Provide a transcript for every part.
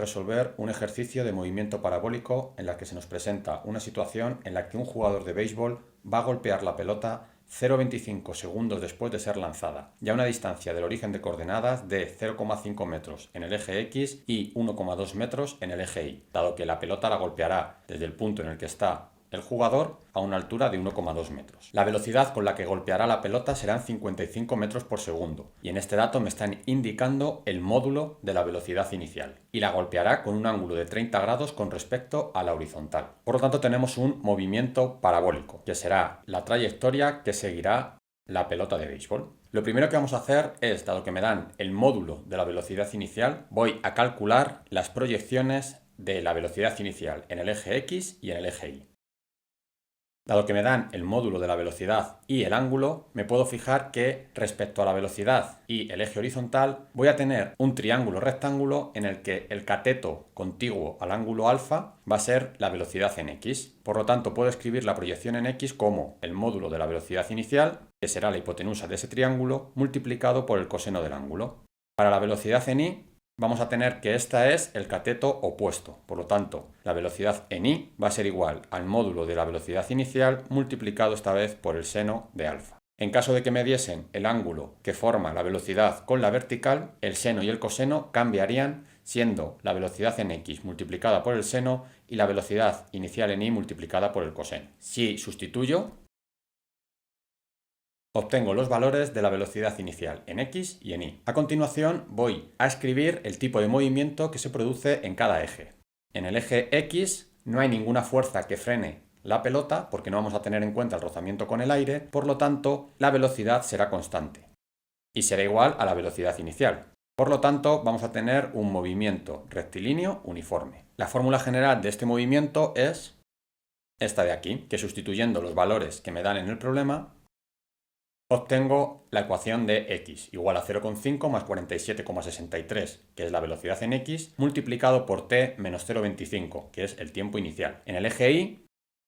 resolver un ejercicio de movimiento parabólico en la que se nos presenta una situación en la que un jugador de béisbol va a golpear la pelota 0,25 segundos después de ser lanzada, y a una distancia del origen de coordenadas de 0,5 metros en el eje X y 1,2 metros en el eje Y, dado que la pelota la golpeará desde el punto en el que está el jugador a una altura de 1,2 metros. La velocidad con la que golpeará la pelota serán 55 metros por segundo, y en este dato me están indicando el módulo de la velocidad inicial, y la golpeará con un ángulo de 30 grados con respecto a la horizontal. Por lo tanto, tenemos un movimiento parabólico, que será la trayectoria que seguirá la pelota de béisbol. Lo primero que vamos a hacer es, dado que me dan el módulo de la velocidad inicial, voy a calcular las proyecciones de la velocidad inicial en el eje X y en el eje Y. Dado que me dan el módulo de la velocidad y el ángulo, me puedo fijar que respecto a la velocidad y el eje horizontal voy a tener un triángulo rectángulo en el que el cateto contiguo al ángulo alfa va a ser la velocidad en X. Por lo tanto, puedo escribir la proyección en X como el módulo de la velocidad inicial, que será la hipotenusa de ese triángulo, multiplicado por el coseno del ángulo. Para la velocidad en Y, vamos a tener que esta es el cateto opuesto. Por lo tanto, la velocidad en Y va a ser igual al módulo de la velocidad inicial multiplicado esta vez por el seno de alfa. En caso de que me diesen el ángulo que forma la velocidad con la vertical, el seno y el coseno cambiarían, siendo la velocidad en X multiplicada por el seno y la velocidad inicial en Y multiplicada por el coseno. Si sustituyo, obtengo los valores de la velocidad inicial en X y en Y. A continuación voy a escribir el tipo de movimiento que se produce en cada eje. En el eje X no hay ninguna fuerza que frene la pelota porque no vamos a tener en cuenta el rozamiento con el aire, por lo tanto la velocidad será constante y será igual a la velocidad inicial. Por lo tanto, vamos a tener un movimiento rectilíneo uniforme. La fórmula general de este movimiento es esta de aquí, que sustituyendo los valores que me dan en el problema, obtengo la ecuación de X igual a 0,5 más 47,63, que es la velocidad en X, multiplicado por t menos 0,25, que es el tiempo inicial. En el eje Y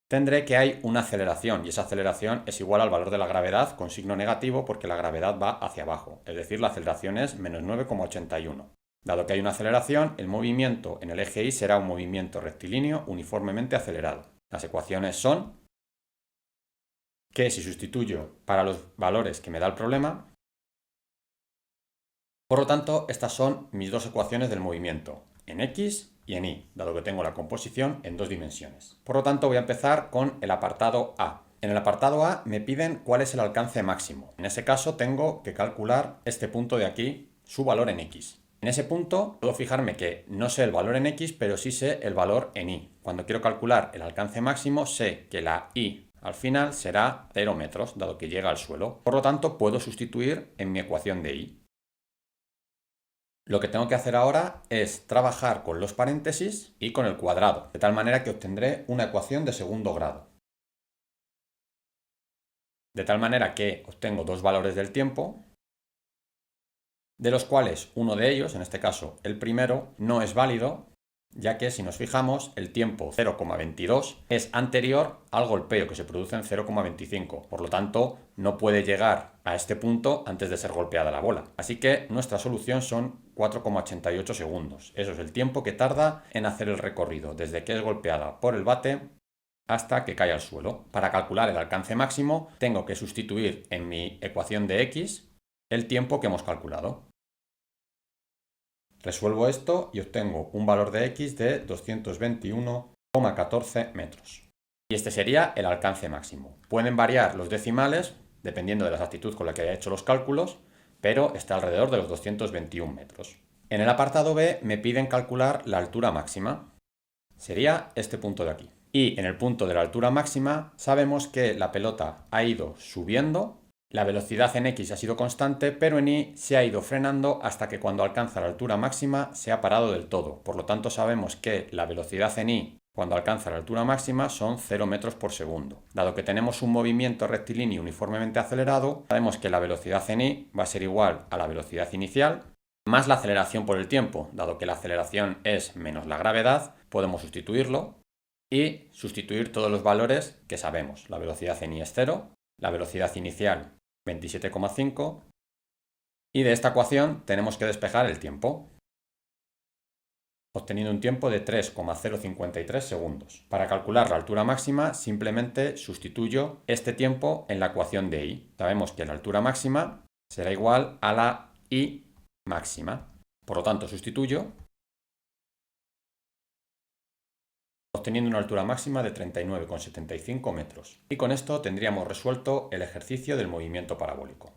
tendré que hay una aceleración, y esa aceleración es igual al valor de la gravedad con signo negativo porque la gravedad va hacia abajo, es decir, la aceleración es menos 9,81. Dado que hay una aceleración, el movimiento en el eje Y será un movimiento rectilíneo uniformemente acelerado. Las ecuaciones son que si sustituyo para los valores que me da el problema, por lo tanto, estas son mis dos ecuaciones del movimiento, en X y en Y, dado que tengo la composición en dos dimensiones. Por lo tanto, voy a empezar con el apartado A. En el apartado A me piden cuál es el alcance máximo. En ese caso tengo que calcular este punto de aquí, su valor en X. En ese punto puedo fijarme que no sé el valor en X, pero sí sé el valor en Y. Cuando quiero calcular el alcance máximo, sé que la Y al final será 0 metros, dado que llega al suelo. Por lo tanto, puedo sustituir en mi ecuación de Y. Lo que tengo que hacer ahora es trabajar con los paréntesis y con el cuadrado, de tal manera que obtendré una ecuación de segundo grado. De tal manera que obtengo dos valores del tiempo, de los cuales uno de ellos, en este caso el primero, no es válido, ya que si nos fijamos el tiempo 0,22 es anterior al golpeo que se produce en 0,25, por lo tanto no puede llegar a este punto antes de ser golpeada la bola. Así que nuestra solución son 4,88 segundos. Eso es el tiempo que tarda en hacer el recorrido desde que es golpeada por el bate hasta que cae al suelo. Para calcular el alcance máximo tengo que sustituir en mi ecuación de X el tiempo que hemos calculado. Resuelvo esto y obtengo un valor de X de 221,14 metros. Y este sería el alcance máximo. Pueden variar los decimales dependiendo de la exactitud con la que haya hecho los cálculos, pero está alrededor de los 221 metros. En el apartado B me piden calcular la altura máxima. Sería este punto de aquí. Y en el punto de la altura máxima sabemos que la pelota ha ido subiendo. La velocidad en X ha sido constante, pero en Y se ha ido frenando hasta que cuando alcanza la altura máxima se ha parado del todo. Por lo tanto, sabemos que la velocidad en Y cuando alcanza la altura máxima son 0 metros por segundo. Dado que tenemos un movimiento rectilíneo uniformemente acelerado, sabemos que la velocidad en Y va a ser igual a la velocidad inicial más la aceleración por el tiempo. Dado que la aceleración es menos la gravedad, podemos sustituirlo y sustituir todos los valores que sabemos. La velocidad en Y es 0, la velocidad inicial 27,5 y de esta ecuación tenemos que despejar el tiempo. obteniendo un tiempo de 3,053 segundos. Para calcular la altura máxima, simplemente sustituyo este tiempo en la ecuación de y. Sabemos que la altura máxima será igual a la y máxima. Por lo tanto, sustituyo, obteniendo una altura máxima de 39,75 metros. Y con esto tendríamos resuelto el ejercicio del movimiento parabólico.